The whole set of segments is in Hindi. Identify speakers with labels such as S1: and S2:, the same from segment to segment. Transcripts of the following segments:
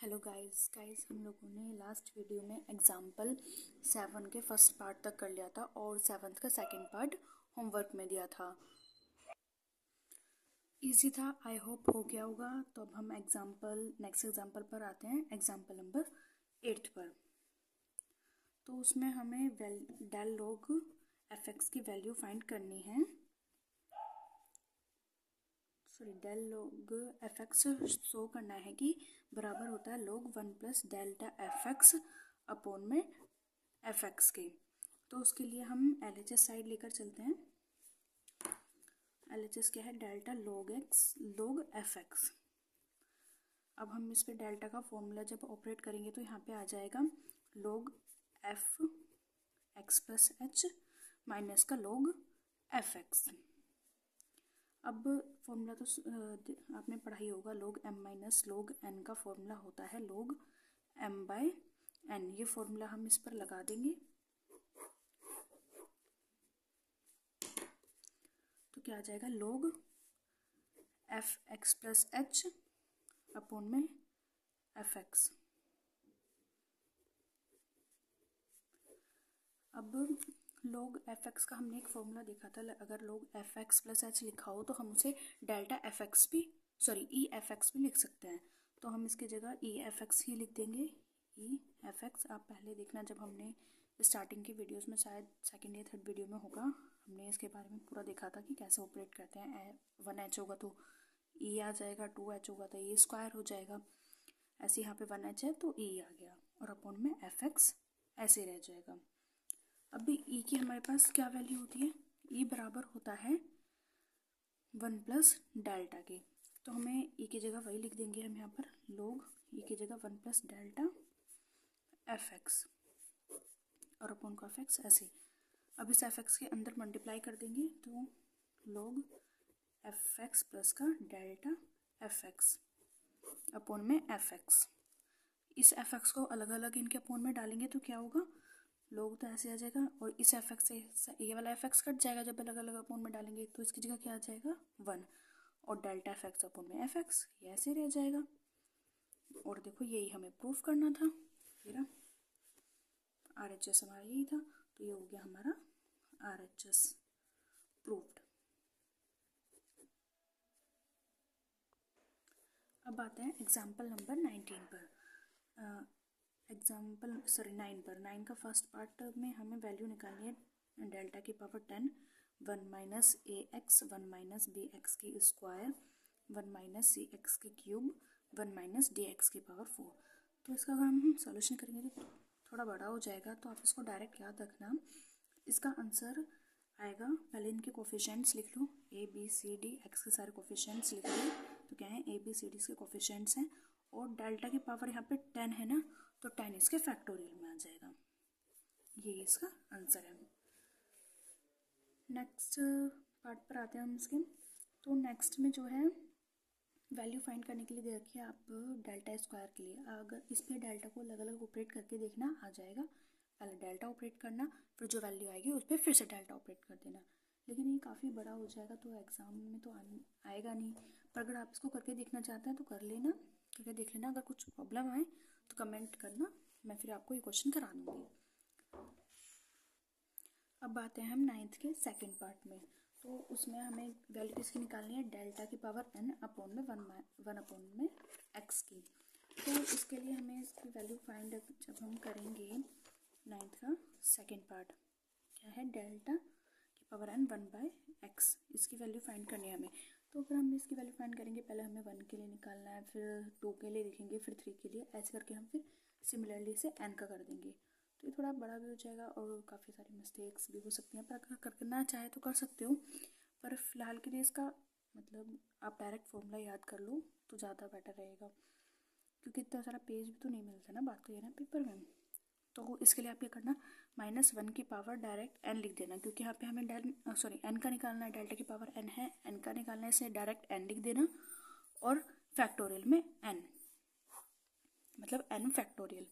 S1: हेलो गाइस हम लोगों ने लास्ट वीडियो में एग्जाम्पल 7 के फर्स्ट पार्ट तक कर लिया था और 7th का सेकंड पार्ट होमवर्क में दिया था। इजी था, आई होप हो गया होगा। तो अब हम नेक्स्ट एग्जाम्पल पर आते हैं, एग्जाम्पल नंबर 8 पर। तो उसमें हमें डेल लॉग एफ एक्स की वैल्यू फाइंड करनी है। Del log F X show करना है कि बराबर होता है log 1 plus delta F X upon में एफ एक्स के। तो उसके लिए हम एल एच एस साइड लेकर चलते हैं। एल एच एस क्या है? Delta log F x. अब हम इस पे डेल्टा का फॉर्मूला जब ऑपरेट करेंगे तो यहाँ पे आ जाएगा log F x plus H minus का log एफ एक्स। अब फॉर्मूला तो आपने पढ़ा ही होगा, log m minus log n का फॉर्मूला होता है log m बाय n। ये फॉर्मूला हम इस पर लगा देंगे तो क्या आ जाएगा? log F x plus H upon में एफ एक्स। अब log एफ एक्स का हमने एक फॉर्मूला देखा था, अगर log F x plus H लिखा हो तो हम उसे डेल्टा एफ एक्स भी ई एफ एक्स भी लिख सकते हैं। तो हम इसकी जगह ई एफ एक्स ही लिख देंगे। ई एफ एक्स आप पहले देखना, जब हमने स्टार्टिंग की वीडियोस में, शायद सेकंड या थर्ड वीडियो में होगा, हमने इसके बारे में पूरा देखा था कि कैसे ऑपरेट करते हैं। 1h होगा तो ई आ जाएगा, 2h होगा तो ई स्क्वायर हो जाएगा। ऐसे यहाँ पे 1h है तो ई आ गया और अपॉन में एफ एक्स ऐसे रह जाएगा। अभी ई की हमारे पास क्या वैल्यू होती है? ई बराबर होता है 1 प्लस डेल्टा के। तो हमें ई की जगह वही लिख देंगे हम यहाँ पर, log ई की जगह 1 प्लस डेल्टा एफ एक्स और अपॉन का एफ एक्स ऐसे। अब इस एफ एक्स के अंदर मल्टीप्लाई कर देंगे तो log एफ एक्स प्लस का डेल्टा एफ एक्स अपॉन में एफ एक्स। इस एफ एक्स को अलग अलग इनके अपॉन में डालेंगे तो क्या होगा? log तो ऐसे आ जाएगा और इस एफ एक्स से ये वाला एफ एक्स कट जाएगा जब अलग अलग अपॉन में डालेंगे, तो इसकी जगह क्या आ जाएगा? 1 और डेल्टा एफ एक्स अपॉन में एफ एक्स, ये ऐसे रह जाएगा। और देखो यही हमें प्रूफ करना था, मेरा आर एच एस हमारा यही था, तो ये हो गया हमारा आर एच एस प्रूफ्ड। अब आते हैं एग्जाम्पल नंबर 19 पर। 9 पर। 9 का फर्स्ट पार्ट में हमें वैल्यू निकालनी है डेल्टा की पावर 10, 1 माइनस ए एक्स 1 माइनस बी एक्स की स्क्वायर 1 माइनस सी एक्स की क्यूब 1 माइनस डी एक्स की पावर 4। तो इसका अगर हम सॉल्यूशन करेंगे तो थोड़ा बड़ा हो जाएगा, तो आप इसको डायरेक्ट याद रखना। इसका आंसर आएगा, पहले इनके कोफिशिएंट्स लिख लो, A B C D X के सारे कोफिशिएंट्स लिख लो। तो क्या है? ए बी सी डी के कोफिशिएंट्स हैं और डेल्टा की पावर यहाँ पे 10 है ना, तो 10 इसके फैक्टोरियल में आ जाएगा। ये इसका आंसर है। नेक्स्ट पार्ट पर आते हैं हम इसके। तो नेक्स्ट में जो है वैल्यू फाइंड करने के लिए दे रखी है आप डेल्टा स्क्वायर के लिए। अगर इस पर डेल्टा को अलग अलग ऑपरेट करके देखना, आ जाएगा। पहले डेल्टा ऑपरेट करना, फिर जो वैल्यू आएगी उस पर फिर से डेल्टा ऑपरेट कर देना। लेकिन ये काफ़ी बड़ा हो जाएगा तो एग्ज़ाम में तो आएगा नहीं। पर अगर आप इसको करके देखना चाहते हैं तो कर लेना, करके देख लेना। अगर कुछ प्रॉब्लम आए तो कमेंट करना, मैं फिर आपको ये क्वेश्चन करा दूँगी। अब आते हैं हम 9th के सेकंड पार्ट में। तो उसमें हमें वैल्यू किसकी निकालनी है? डेल्टा की पावर n अपॉन में 1 अपॉन में x की। तो इसके लिए हमें इसकी वैल्यू फाइंड जब हम करेंगे 9th का सेकंड पार्ट, क्या है? डेल्टा की पावर n 1 बाय x, इसकी वैल्यू फाइंड करनी है हमें। तो अगर हम इसकी वैल्यू फाइंड करेंगे, पहले हमें 1 के लिए निकालना है, फिर 2 के लिए देखेंगे, फिर 3 के लिए, ऐसे करके हम फिर सिमिलरली से n का कर देंगे। तो ये थोड़ा बड़ा भी हो जाएगा और काफ़ी सारी मिस्टेक्स भी हो सकती हैं। पर अगर करना चाहे तो कर सकते हो, पर फिलहाल के लिए इसका मतलब आप डायरेक्ट फॉर्मूला याद कर लो तो ज़्यादा बेटर रहेगा, क्योंकि इतना सारा पेज भी तो नहीं मिलता ना, बात तो ये ना पेपर में। तो इसके लिए आप क्या करना, -1 की पावर डायरेक्ट n लिख देना, क्योंकि यहाँ पे हमें n का निकालना है, डेल्टा की पावर n है, n का निकालना है, इसे डायरेक्ट n लिख देना और फैक्टोरियल में n, मतलब n फैक्टोरियल,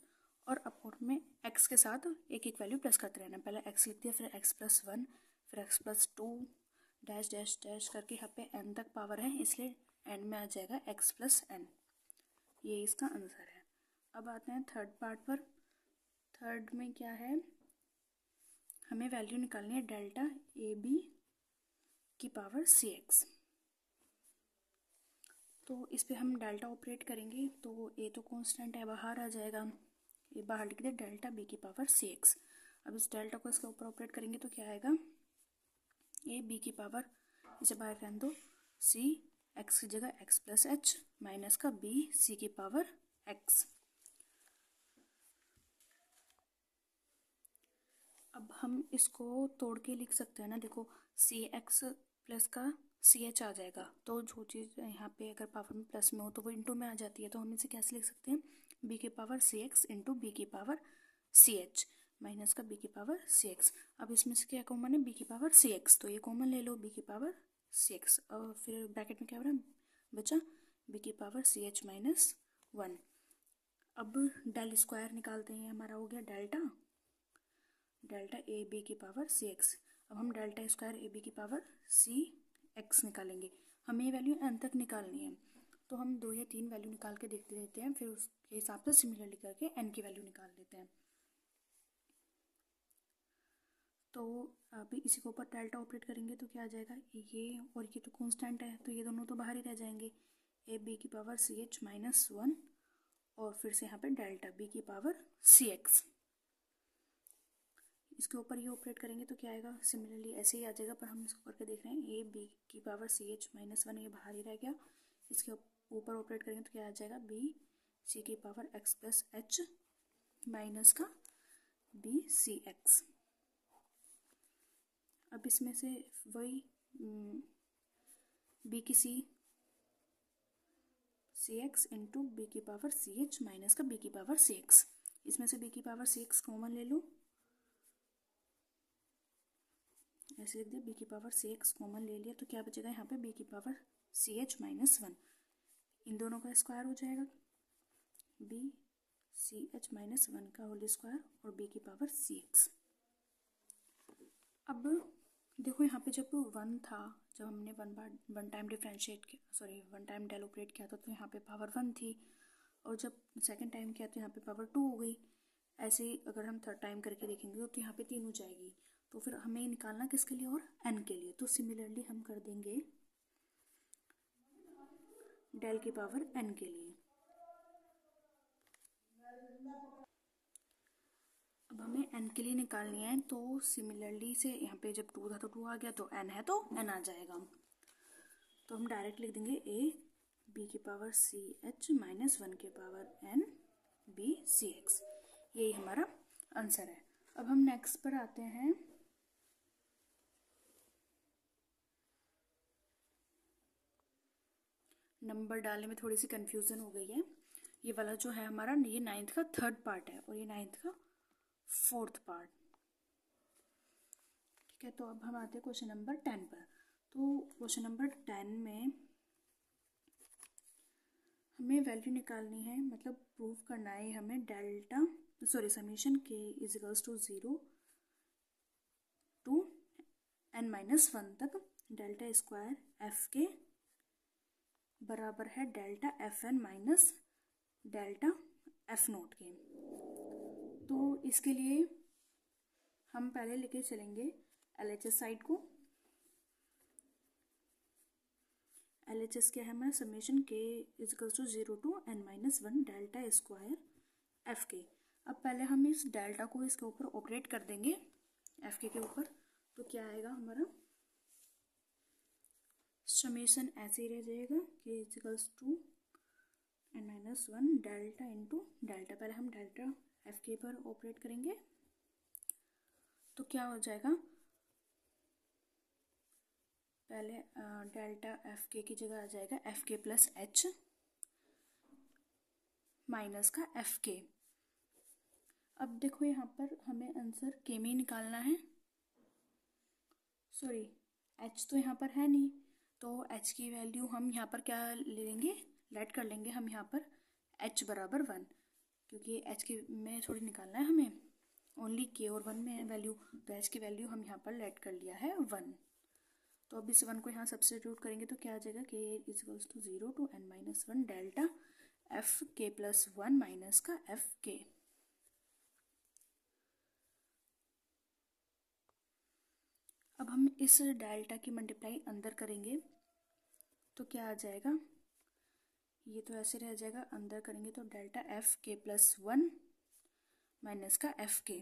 S1: और अपॉन में x के साथ एक एक वैल्यू प्लस करते रहना। पहले x लिख दिया, फिर x प्लस 1, फिर x plus 2, dash dash dash करके यहाँ पे n तक पावर है, इसलिए n में आ जाएगा x प्लस n। ये इसका आंसर है। अब आते हैं थर्ड पार्ट पर। थर्ड में क्या है, हमें वैल्यू निकालनी है डेल्टा ए बी की पावर सी एक्स। तो इस पे हम डेल्टा ऑपरेट करेंगे तो ए तो कांस्टेंट है, बाहर आ जाएगा, ये बाहर लिख दे डेल्टा बी की पावर सी एक्स। अब इस डेल्टा को इसके ऊपर ऑपरेट करेंगे तो क्या आएगा, ए बी की पावर, इसे बाहर रहने दो, सी एक्स की जगह एक्स प्लस एच माइनस का बी सी की पावर एक्स। अब हम इसको तोड़ के लिख सकते हैं ना, देखो सी एक्स प्लस का सी एच आ जाएगा, तो जो चीज़ यहाँ पे अगर पावर में प्लस में हो तो वो इंटू में आ जाती है, तो हम इसे कैसे लिख सकते हैं, बी की power C x into B की पावर सी एच माइनस का बी की पावर सी एक्स। अब इसमें से क्या कॉमन है, बी की पावर सी एक्स, तो ये कॉमन ले लो, बी की पावर सी एक्स, और फिर ब्रैकेट में क्या हो रहा है बचा, बी की पावर सी एच माइनस 1। अब डेल स्क्वायर निकालते हैं, हमारा हो गया डेल्टा ए बी की पावर सी एक्स। अब हम डेल्टा स्क्वायर ए बी की पावर सी एक्स निकालेंगे, हमें ये वैल्यू एन तक निकालनी है, तो हम 2 या 3 वैल्यू निकाल के देखते देते हैं, फिर उसके हिसाब से सिमिलरली करके एन की वैल्यू निकाल लेते हैं। तो अभी इसी के ऊपर डेल्टा ऑपरेट करेंगे तो क्या आ जाएगा, ये और ये तो कांस्टेंट है, तो ये दोनों तो बाहर ही रह जाएंगे, ए बी की पावर सी एच माइनस 1 और फिर से यहाँ पे डेल्टा बी की पावर सी एक्स। इसके ऊपर ये ऑपरेट करेंगे तो क्या आएगा, सिमिलरली ऐसे ही आ जाएगा, पर हम इसको करके देख रहे हैं, ए बी की पावर सी एच माइनस 1 ये बाहर ही रह गया, इसके ऊपर ऑपरेट करेंगे तो क्या आ जाएगा, बी सी की power x plus H minus का बी सी एक्स। अब इसमें से वही बी की सी एक्स इंटू बी की पावर सी एच माइनस का बी की पावर सी एक्स, इसमें से बी की पावर सी एक्स कॉमन ले लो, ऐसे लिख दिया, बी की पावर सी एक्स कॉमन ले लिया, तो क्या बचेगा यहाँ पे, बी की पावर सी एच माइनस 1, इन दोनों का स्क्वायर हो जाएगा, बी सी एच माइनस 1 का होल स्क्वायर और बी की पावर सी एक्स। अब देखो यहाँ पे जब 1 था, जब हमने वन टाइम डिफ्रेंशिएट किया, sorry one time del operate किया था, तो यहाँ पे पावर 1 थी, और जब सेकंड टाइम किया तो यहाँ पे पावर 2 हो गई। ऐसे ही अगर हम थर्ड टाइम करके देखेंगे तो यहाँ पे 3 हो जाएगी, तो फिर हमें निकालना किसके लिए, और n के लिए, तो सिमिलरली हम कर देंगे डेल की पावर n के लिए। अब हमें n के लिए निकालनी है, तो सिमिलरली से यहाँ पे जब 2 था तो 2 आ गया, तो n है तो n आ जाएगा, तो हम डायरेक्ट लिख देंगे a b की पावर सी एच माइनस 1 की पावर n b सी एक्स, यही हमारा आंसर है। अब हम नेक्स्ट पर आते हैं, नंबर डालने में थोड़ी सी कंफ्यूजन हो गई है, ये वाला जो है हमारा, ये 9th का थर्ड पार्ट है और ये 9th का 4th पार्ट, ठीक है। तो अब हम आते हैं क्वेश्चन नंबर 10 पर। तो क्वेश्चन नंबर 10 में हमें वैल्यू निकालनी है, मतलब प्रूव करना है हमें, delta summation k is equals to 0 to n minus 1 तक डेल्टा स्क्वायर एफ के बराबर है delta F N minus delta F naught के। तो इसके लिए हम पहले लेके चलेंगे LHS साइड को। LHS क्या है हमारा, summation k is equals to 0 to n minus 1 delta square F k. अब पहले हम इस डेल्टा को इसके ऊपर ऑपरेट कर देंगे एफ के ऊपर, तो क्या आएगा हमारा, समेशन ऐसे ही रह जाएगा कि is equals to n minus 1 delta into delta, पहले हम डेल्टा एफ के पर ऑपरेट करेंगे तो क्या हो जाएगा, पहले डेल्टा एफ के की जगह आ जाएगा F k plus H minus का एफ के। अब देखो यहाँ पर हमें आंसर के में निकालना है, सॉरी एच तो यहाँ पर है नहीं, तो एच की वैल्यू हम यहाँ पर क्या ले लेंगे, लेट कर लेंगे हम यहाँ पर एच बराबर 1, क्योंकि एच के में थोड़ी निकालना है हमें, ओनली के और 1 में है वैल्यू, तो एच की वैल्यू हम यहाँ पर लेट कर लिया है 1। तो अब इस 1 को यहाँ सब्स्टिट्यूट करेंगे तो क्या आ जाएगा, k is equals to 0 to n minus 1 delta F k plus 1 minus का एफ के। अब हम इस डेल्टा की मल्टीप्लाई अंदर करेंगे तो क्या आ जाएगा, ये तो ऐसे रह जाएगा, अंदर करेंगे तो delta F k plus 1 minus का एफ के,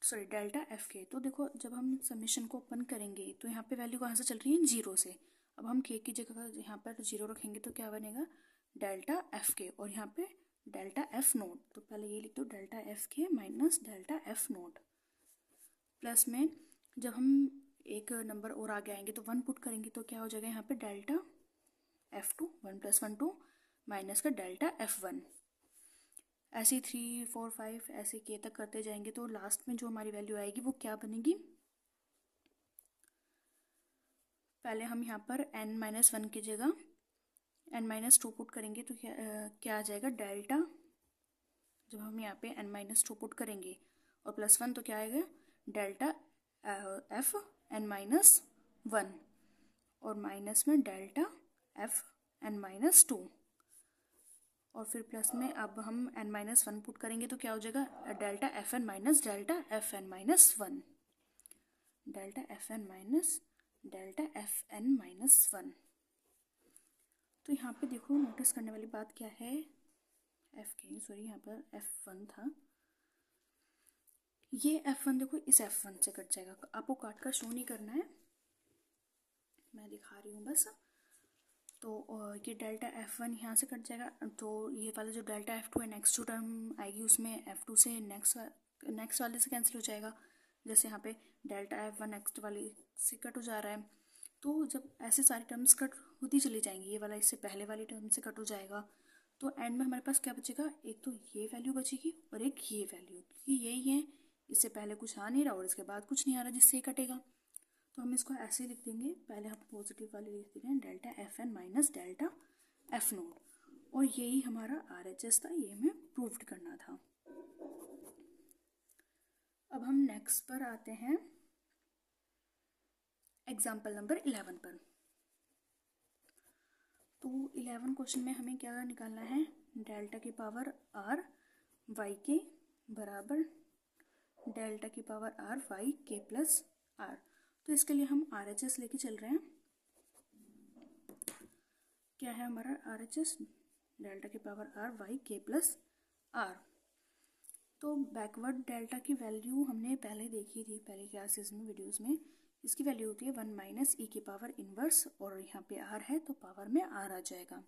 S1: सॉरी डेल्टा एफ के। तो देखो जब हम समेशन को ओपन करेंगे तो यहाँ पे वैल्यू कहाँ से चल रही है, 0 से। अब हम के की जगह यहाँ पर 0 रखेंगे तो क्या बनेगा, डेल्टा एफ के, और यहाँ पे डेल्टा एफ नोट। तो पहले ये लिख दो, डेल्टा एफ के minus delta F note. Plus में जब हम एक नंबर और आगे आएंगे तो 1 पुट करेंगे तो क्या हो जाएगा, यहाँ पे डेल्टा एफ टू, 1 + 1 2 माइनस का डेल्टा एफ 1। ऐसे 3 4 5 ऐसे के तक करते जाएंगे तो लास्ट में जो हमारी वैल्यू आएगी वो क्या बनेगी। पहले हम यहाँ पर n-1 की जगह n-2 पुट करेंगे तो क्या आ जाएगा, डेल्टा, जब हम यहाँ पे n-2 पुट करेंगे और +1 तो क्या आएगा, डेल्टा एफ n-1, और माइनस में डेल्टा एफ n-2, और फिर प्लस में अब हम n-1 पुट करेंगे तो क्या हो जाएगा, delta F N minus delta F n-1, delta F N minus delta F n-1। तो यहाँ पे देखो नोटिस करने वाली बात क्या है, एफ के, सॉरी यहाँ पर f1 था, ये f1 देखो इस f1 से कट जाएगा, आपको काट कर शो नहीं करना है, मैं दिखा रही हूँ बस। तो ये डेल्टा f1 यहाँ से कट जाएगा, तो ये वाला जो डेल्टा f2 है नेक्स्ट टू टर्म आएगी उसमें f2 से नेक्स्ट वाले से कैंसिल हो जाएगा, जैसे यहाँ पे डेल्टा f1 नेक्स्ट वाली से कट हो जा रहा है। तो जब ऐसे सारी टर्म्स कट होती चली जाएंगी, ये वाला इससे पहले वाली टर्म से कट हो जाएगा, तो एंड में हमारे पास क्या बचेगा, एक तो ये वैल्यू बचेगी और एक ये वैल्यू, क्योंकि यही है, इससे पहले कुछ आ नहीं रहा और इसके बाद कुछ नहीं आ रहा जिससे ये कटेगा। तो हम इसको ऐसे लिख देंगे, पहले हम पॉजिटिव वाले लिख देंगे, delta F N minus delta F naught, और यही हमारा RHS था, ये हमें प्रूव्ड करना था। अब हम नेक्स्ट पर आते हैं, एग्जाम्पल नंबर 11 पर। तो 11 क्वेश्चन में हमें क्या निकालना है, डेल्टा की पावर r y के बराबर डेल्टा की पावर r y के प्लस r। तो इसके लिए हम RHS लेके चल रहे हैं, क्या है हमारा RHS, डेल्टा की पावर r y के प्लस r। तो बैकवर्ड डेल्टा की वैल्यू हमने पहले देखी थी, पहले क्लासेस में, वीडियोस में। इसकी वैल्यू होती है 1 माइनस ई की पावर इनवर्स, और यहाँ पे r है तो पावर में r आ जाएगा,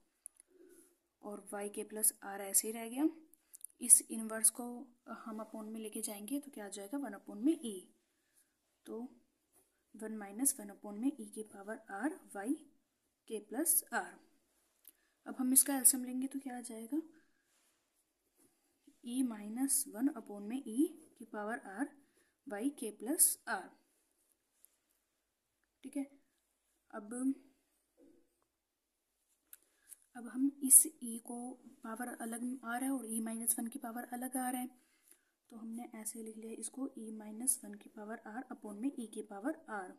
S1: और y के प्लस r ऐसे ही रह गया। इस इनवर्स को हम अपोन में लेके जाएंगे तो क्या आ जाएगा, 1 अपोन में e, तो 1 माइनस 1 अपोन में e की पावर r y के प्लस r। अब हम इसका एलसीएम लेंगे तो क्या आ जाएगा, e माइनस 1 अपोन में e की पावर r y के प्लस r। ठीक है, अब हम इस e को पावर अलग आ रहा है और e माइनस 1 की पावर अलग आ रहा है, तो हमने ऐसे लिख लिया इसको, e माइनस 1 की पावर r अपोन में e की पावर r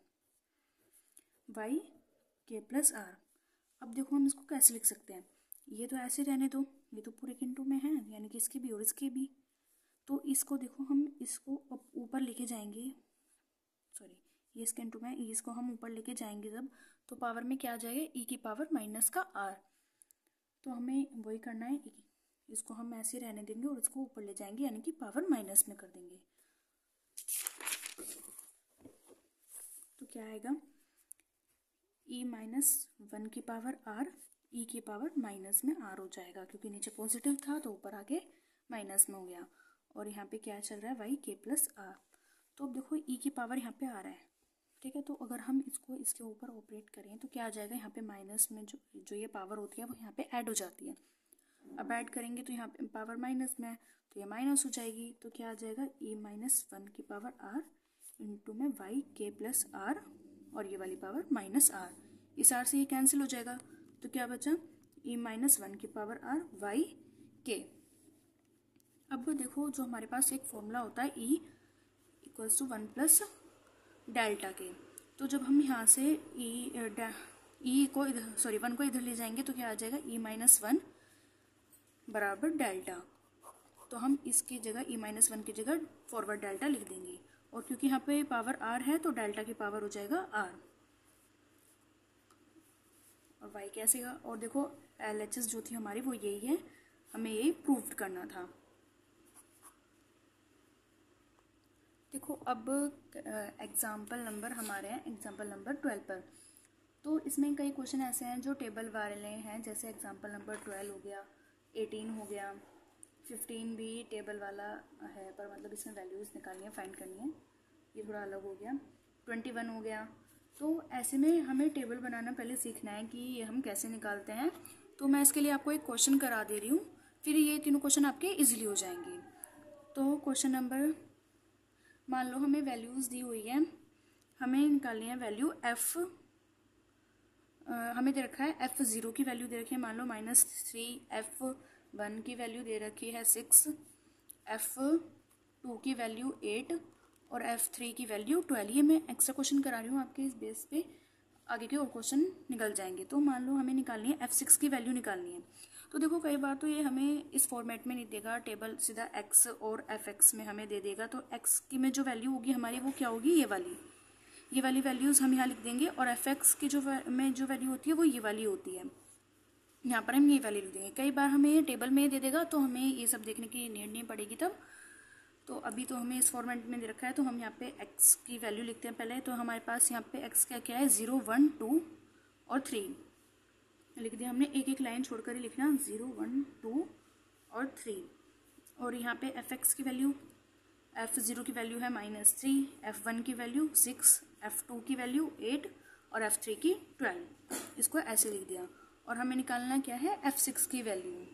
S1: y के प्लस r। अब देखो हम इसको कैसे लिख सकते हैं, ये तो ऐसे रहने दो, ये तो पूरे किंटू में है, यानी कि इसके भी और इसके भी। तो इसको देखो हम इसको अब ऊपर लेके जाएंगे, सॉरी ये इसके इंटू में, इसको हम ऊपर लेके जाएंगे जब, तो पावर में क्या आ जाएगा, e की पावर माइनस का r। तो हमें वही करना है, इसको हम ऐसे रहने देंगे और इसको ऊपर ले जाएंगे, यानी कि पावर माइनस में कर देंगे। तो क्या आएगा, e माइनस 1 की पावर r e की पावर माइनस में r हो जाएगा, क्योंकि नीचे पॉजिटिव था तो ऊपर आके माइनस में हो गया, और यहाँ पे क्या चल रहा है, y के प्लस r। तो अब देखो e की पावर यहाँ पे आ रहा है, ठीक है, तो अगर हम इसको इसके ऊपर ऑपरेट करें तो क्या आ जाएगा, यहाँ पे माइनस में जो ये पावर होती है वो यहाँ पे ऐड हो जाती है। अब ऐड करेंगे तो यहाँ पे पावर माइनस में है तो ये माइनस हो जाएगी, तो क्या आ जाएगा, e माइनस 1 की पावर r इंटू में y के प्लस r, और ये वाली पावर माइनस r, इस r से ये कैंसिल हो जाएगा, तो क्या बचा, e माइनस 1 की पावर r y के। अब देखो जो हमारे पास एक फॉर्मूला होता है e equals to 1 plus delta के, तो जब हम यहाँ से e को इधर, सॉरी 1 को इधर ले जाएंगे तो क्या आ जाएगा, e माइनस 1 बराबर डेल्टा। तो हम इसकी जगह e-1 की जगह फॉरवर्ड डेल्टा लिख देंगे, और क्योंकि यहाँ पे पावर r है तो डेल्टा की पावर हो जाएगा r, और y कैसे का, और देखो LHS जो थी हमारी वो यही है, हमें यही प्रूव करना था। देखो अब एग्जाम्पल नंबर हमारे हैं एग्जाम्पल नंबर 12 पर। तो इसमें कई क्वेश्चन ऐसे हैं जो टेबल वाले हैं, जैसे एग्जाम्पल नंबर 12 हो गया, 18 हो गया, 15 भी टेबल वाला है पर मतलब इसमें वैल्यूज़ निकालनी है, फाइंड करनी है, ये थोड़ा अलग हो गया, 21 हो गया। तो ऐसे में हमें टेबल बनाना पहले सीखना है कि ये हम कैसे निकालते हैं। तो मैं इसके लिए आपको एक क्वेश्चन करा दे रही हूँ, फिर ये तीनों क्वेश्चन आपके इजीली हो जाएंगे। तो क्वेश्चन नंबर, मान लो हमें वैल्यूज़ दी हुई है, हमें निकालनी है वैल्यू एफ, हमें दे रखा है F0 की वैल्यू दे रखी है मान लो -3, F1 की वैल्यू दे रखी है 6, F2 की वैल्यू 8 और F3 की वैल्यू 12। ये मैं एक्स्ट्रा क्वेश्चन करा रही हूँ आपके इस बेस पे, आगे के और क्वेश्चन निकल जाएंगे। तो मान लो हमें निकालनी है F6 की वैल्यू निकालनी है। तो देखो कई बार तो ये हमें इस फॉर्मेट में नहीं देगा, टेबल सीधा x और fx में हमें दे देगा। तो x की में जो वैल्यू होगी हमारी वो क्या होगी, ये वाली वैल्यूज़ हम यहाँ लिख देंगे, और fx की जो में जो वैल्यू होती है वो ये वाली होती है, यहाँ पर हम ये वैल्यू लिख देंगे। कई बार हमें ये टेबल में दे देगा तो हमें ये सब देखने की नीड नहीं पड़ेगी तब। तो अभी तो हमें इस फॉर्मेट में दे रखा है, तो हम यहाँ पे x की वैल्यू लिखते हैं पहले। तो हमारे पास यहाँ पे x का क्या है, 0, 1, 2 और 3 लिख दिया हमने, एक एक लाइन छोड़कर ही लिखना, 0, 1, 2 और 3। और यहाँ पे fx की वैल्यू, F0 की वैल्यू है -3, F1 की वैल्यू 6, F2 की वैल्यू 8 और F3 की 12। इसको ऐसे लिख दिया, और हमें निकालना क्या है, F6 की वैल्यू।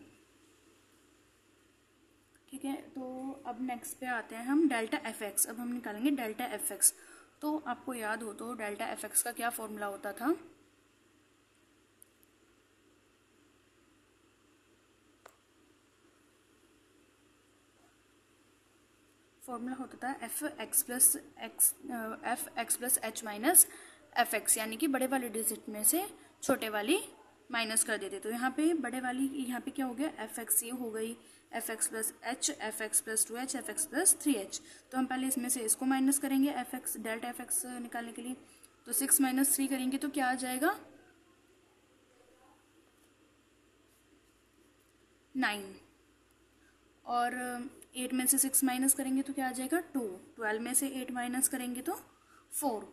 S1: ठीक है, तो अब नेक्स्ट पे आते हैं हम डेल्टा fx। अब हम निकालेंगे डेल्टा fx। तो आपको याद हो तो डेल्टा fx का क्या फॉर्मूला होता था, फॉर्मूला होता था fx plus h minus fx, यानी कि बड़े वाले डिजिट में से छोटे वाली माइनस कर देते। तो यहाँ पे बड़े वाली, यहाँ पे क्या हो गया, fx ये हो गई, fx plus h, fx plus 2h, fx plus 3h। तो हम पहले इसमें से इसको माइनस करेंगे fx, डेल्टा fx निकालने के लिए। तो 6 - 3 करेंगे तो क्या आ जाएगा, 9, और 8 में से 6 माइनस करेंगे तो क्या आ जाएगा, 2, 12 में से 8 माइनस करेंगे तो 4।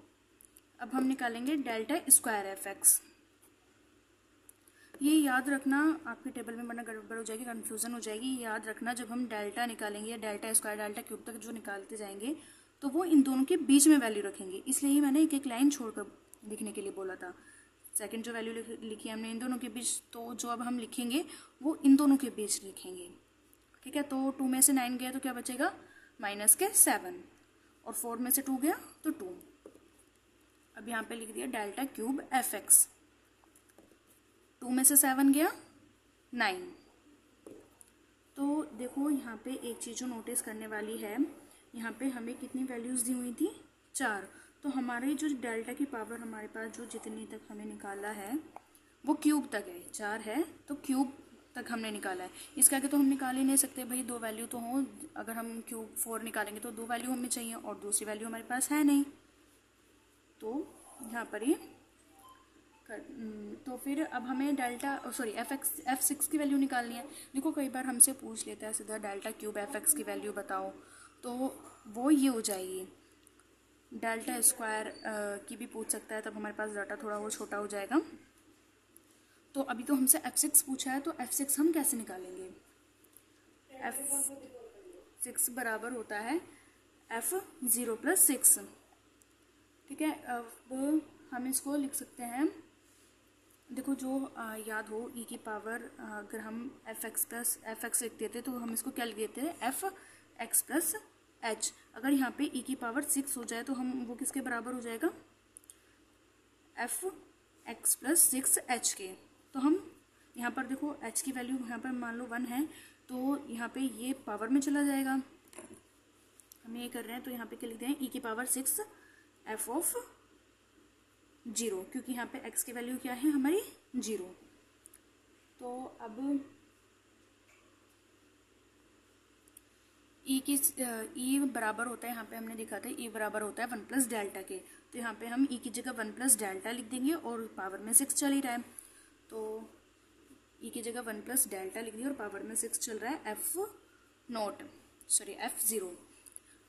S1: अब हम निकालेंगे डेल्टा स्क्वायर fx। ये याद रखना, आपके टेबल में वरना गड़बड़ हो जाएगी, कन्फ्यूज़न हो जाएगी। याद रखना जब हम डेल्टा निकालेंगे या डेल्टा स्क्वायर डेल्टा क्यूब तक जो निकालते जाएंगे तो वो इन दोनों के बीच में वैल्यू रखेंगे, इसलिए ही मैंने एक एक लाइन छोड़कर लिखने के लिए बोला था। सेकंड जो वैल्यू लिखी हमने इन दोनों के बीच, तो जो अब हम लिखेंगे वो इन दोनों के बीच लिखेंगे। ठीक है, तो 2 में से 9 गया तो क्या बचेगा, -7, और 4 में से 2 गया तो 2। अब यहाँ पे लिख दिया डेल्टा क्यूब fx। 2 में से 7 गया 9। तो देखो यहाँ पे एक चीज़ जो नोटिस करने वाली है, यहाँ पे हमें कितनी वैल्यूज़ दी हुई थी, 4। तो हमारी जो डेल्टा की पावर हमारे पास जो जितनी तक हमें निकाला है वो क्यूब तक है, 4 है तो क्यूब तक हमने निकाला है। इसके आगे तो हम निकाल ही नहीं सकते भाई, 2 वैल्यू तो हों। अगर हम क्यूब 4 निकालेंगे तो 2 वैल्यू हमें चाहिए, और दूसरी वैल्यू हमारे पास है नहीं, तो यहाँ पर ही तो फिर अब हमें डेल्टा f6 की वैल्यू निकालनी है। देखो कई बार हमसे पूछ लेता है सीधा डेल्टा क्यूब fx की वैल्यू बताओ, तो वो ये हो जाएगी, डेल्टा स्क्वायर की भी पूछ सकता है, तब हमारे पास डाटा थोड़ा वो छोटा हो जाएगा। तो अभी तो हमसे f6 पूछा है, तो f6 हम कैसे निकालेंगे, f6 बराबर होता है f0 + 6। ठीक है, अब हम इसको लिख सकते हैं, देखो जो याद हो e की पावर, अगर हम fx लिखते थे तो हम इसको क्या लिख देते हैं, fx प्लस h। अगर यहाँ पे e की पावर 6 हो जाए तो हम वो किसके बराबर हो जाएगा, fx प्लस 6h के। तो हम यहाँ पर देखो h की वैल्यू यहाँ पर मान लो 1 है, तो यहाँ पे ये पावर में चला जाएगा, हम ये कर रहे हैं। तो यहाँ पे क्या लिखते हैं, e की पावर 6 f ऑफ 0, क्योंकि यहाँ पे x की वैल्यू क्या है हमारी 0। तो अब ई की ई बराबर होता है, यहाँ पे हमने लिखा था ई बराबर होता है 1 प्लस डेल्टा के, तो यहाँ पे हम ई की जगह 1 प्लस डेल्टा लिख देंगे और पावर में 6 चल ही रहा है, तो ई की जगह 1 प्लस डेल्टा लिख दिया और पावर में 6 चल रहा है F0।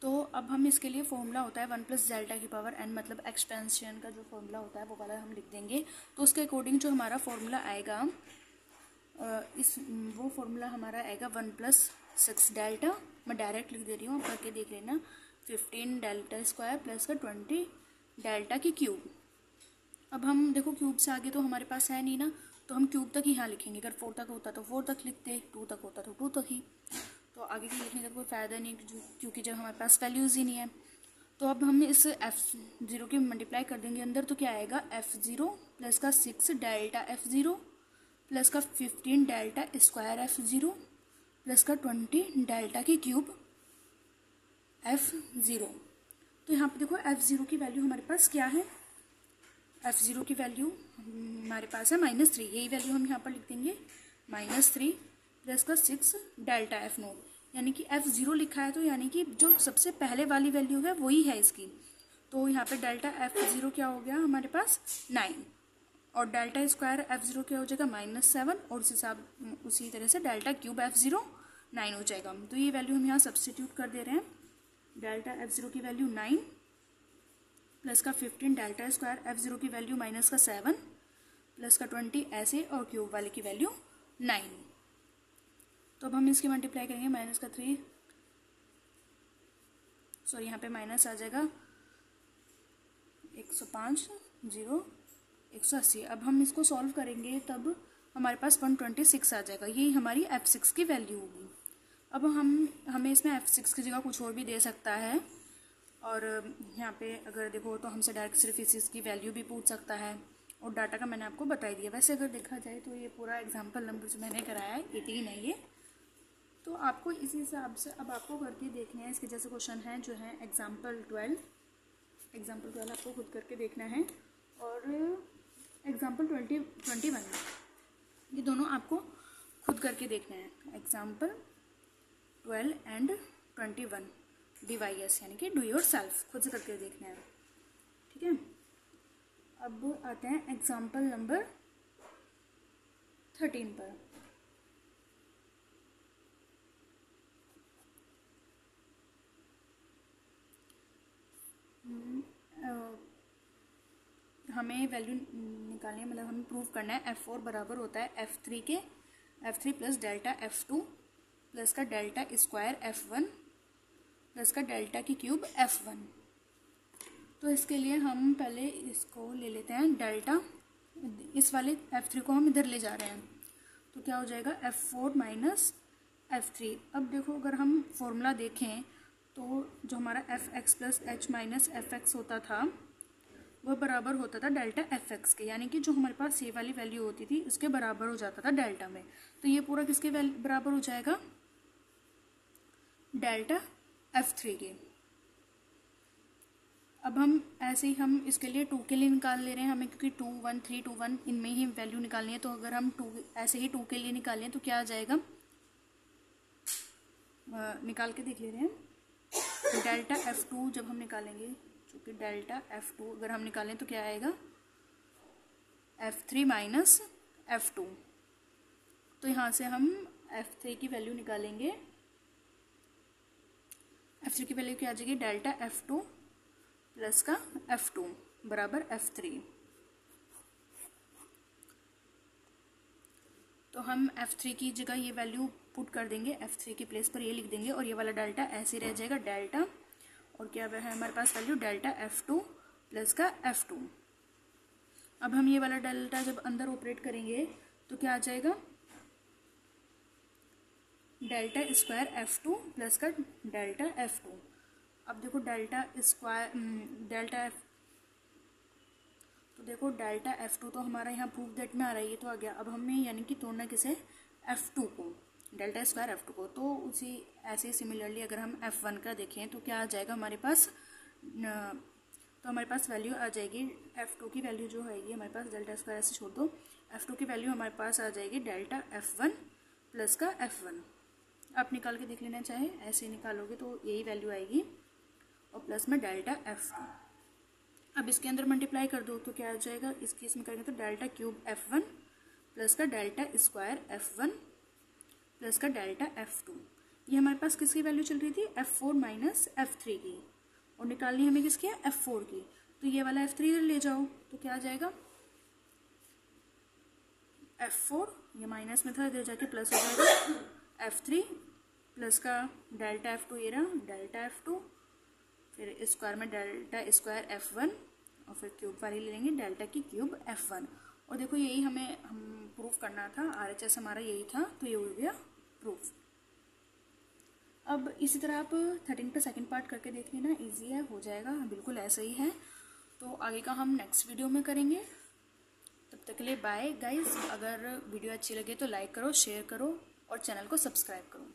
S1: तो अब हम इसके लिए फॉर्मूला होता है 1 प्लस डेल्टा की पावर n, मतलब एक्सपेंशन का जो फॉर्मूला होता है वो वाला हम लिख देंगे। तो उसके अकॉर्डिंग जो हमारा फॉर्मूला आएगा वो फॉर्मूला हमारा आएगा 1 प्लस 6 डेल्टा, मैं डायरेक्ट लिख दे रही हूँ, आप करके देख लेना, 15 डेल्टा स्क्वायर प्लस का 20 डेल्टा की क्यूब। अब हम देखो क्यूब से आगे तो हमारे पास है नहीं ना, तो हम क्यूब तक ही यहाँ लिखेंगे, अगर 4 तक होता तो 4 तक लिखते, 2 तक होता तो 2 तक ही, तो आगे की लिखने का कोई फ़ायदा नहीं क्योंकि जब हमारे पास वैल्यूज़ ही नहीं है। तो अब हम इस F0 की मल्टीप्लाई कर देंगे अंदर, तो क्या आएगा F0 प्लस का 6 डेल्टा F0 प्लस का 15 डेल्टा स्क्वायर F0 प्लस का 20 डेल्टा की क्यूब F0। तो यहाँ पे देखो F0 की वैल्यू हमारे पास क्या है, F0 की वैल्यू हमारे पास है -3, यही वैल्यू हम यहाँ पर लिख देंगे -3 प्लस का 6 डेल्टा F0, यानी कि F0 लिखा है तो यानी कि जो सबसे पहले वाली वैल्यू है वही है इसकी, तो यहाँ पे डेल्टा F0 क्या हो गया हमारे पास 9, और डेल्टा स्क्वायर F0 क्या हो जाएगा -7, और उसी तरह से डेल्टा क्यूब F0 9 हो जाएगा। तो ये वैल्यू हम यहाँ सब्सटीट्यूट कर दे रहे हैं, डेल्टा F0 की वैल्यू 9 प्लस का 15 डेल्टा स्क्वायर F0 की वैल्यू -7 प्लस का 20 ऐसे, और क्यूब वाले की वैल्यू 9। तो अब हम इसकी मल्टीप्लाई करेंगे, -3 सॉरी यहाँ पे माइनस आ जाएगा 105 0 180। अब हम इसको सॉल्व करेंगे तब हमारे पास 126 आ जाएगा, यही हमारी F6 की वैल्यू होगी। अब हमें इसमें F6 की जगह कुछ और भी दे सकता है, और यहाँ पे अगर देखो तो हमसे डायरेक्ट सिर्फ इसकी वैल्यू भी पूछ सकता है, और डाटा का मैंने आपको बता ही दिया। वैसे अगर देखा जाए तो ये पूरा एग्जाम्पल नंबर जो मैंने कराया है 18 है ये, तो आपको इसी हिसाब से अब आपको करके देखना है। इसके जैसे क्वेश्चन है जो है एग्जाम्पल 12 आपको खुद करके देखना है, और एग्जाम्पल 21 ये दोनों आपको खुद करके देखना है, एग्जाम्पल 12 एंड 21 DYS यानी कि डू योर सेल्फ, खुद से करके देखना है, ठीक है। अब आते हैं एग्जाम्पल नंबर 13 पर। हमें वैल्यू निकालनी है, मतलब हमें प्रूव करना है F4 बराबर होता है F3 plus delta F2 plus का डेल्टा स्क्वायर F1 प्लस का डेल्टा की क्यूब F1। तो इसके लिए हम पहले इसको ले लेते हैं डेल्टा, इस वाले F3 को हम इधर ले जा रहे हैं, तो क्या हो जाएगा F4 माइनस F3। अब देखो अगर हम फॉर्मूला देखें तो जो हमारा Fx plus H minus Fx होता था वह बराबर होता था डेल्टा Fx के, यानी कि जो हमारे पास ये वाली वैल्यू होती थी उसके बराबर हो जाता था डेल्टा में। तो ये पूरा किसके बराबर हो जाएगा, डेल्टा F3 के। अब हम ऐसे ही हम इसके लिए 2 के लिए निकाल ले रहे हैं हमें, क्योंकि 2 1 3 2 1 इनमें ही वैल्यू निकालनी है। तो अगर हम 2 ऐसे ही 2 के लिए निकाल लें तो क्या आ जाएगा, निकाल के देख ले रहे हैं। डेल्टा F2 जब हम निकालेंगे, चूँकि डेल्टा F2 अगर हम निकालें तो क्या आएगा F3 माइनस F2। तो यहाँ से हम F3 की वैल्यू निकालेंगे, F3 की वैल्यू क्या आ जाएगी, डेल्टा F2 प्लस का F2 बराबर F3। तो हम F3 की जगह ये वैल्यू पुट कर देंगे, F3 की प्लेस पर ये लिख देंगे, और ये वाला डेल्टा ऐसे रह जाएगा डेल्टा, और क्या है हमारे पास वैल्यू डेल्टा F2 प्लस का F2। अब हम ये वाला डेल्टा जब अंदर ऑपरेट करेंगे तो क्या आ जाएगा, डेल्टा स्क्वायर F2 प्लस का डेल्टा F2। अब देखो डेल्टा स्क्वायर तो देखो डेल्टा F2 तो हमारा यहाँ प्रूफ दैट में आ रहा है, ये तो आ गया। अब हमें यानी कि तोड़ना किसे, F2 को, डेल्टा स्क्वायर F2 को। तो उसी ऐसे सिमिलरली अगर हम F1 का देखें तो क्या आ जाएगा हमारे पास, तो हमारे पास वैल्यू आ जाएगी F2 की वैल्यू जो है ये हमारे पास, डेल्टा स्क्वायर से छोड़ दो, F2 की वैल्यू हमारे पास आ जाएगी डेल्टा F1 प्लस का F1। आप निकाल के देख लेना, चाहे ऐसे निकालोगे तो यही वैल्यू आएगी, और प्लस में डेल्टा F2। अब इसके अंदर मल्टीप्लाई कर दो तो क्या आ जाएगा, इस केस में करेंगे तो डेल्टा क्यूब F1 प्लस का डेल्टा स्क्वायर F1 प्लस का डेल्टा F2। ये हमारे पास किसकी वैल्यू चल रही थी, F4 माइनस F3 की, और निकालनी हमें किसकी है, F4 की। तो ये वाला F3 इधर ले जाओ तो क्या आ जाएगा, F4 ये माइनस में था, इधर जाके प्लस हो जाएगा, F3 प्लस का डेल्टा F2 ये रहा डेल्टा F2, फिर स्क्वायर में डेल्टा स्क्वायर F1, और फिर क्यूब वाली ले लेंगे डेल्टा की क्यूब F1। और देखो यही हम प्रूफ करना था, RHS हमारा यही था, तो ये हो गया प्रूफ। अब इसी तरह आप 13 का सेकंड पार्ट करके देख लेना, इजी है, हो जाएगा, बिल्कुल ऐसा ही है। तो आगे का हम नेक्स्ट वीडियो में करेंगे। तब तक के लिए बाय गाइस। अगर वीडियो अच्छी लगे तो लाइक करो, शेयर करो और चैनल को सब्सक्राइब करो।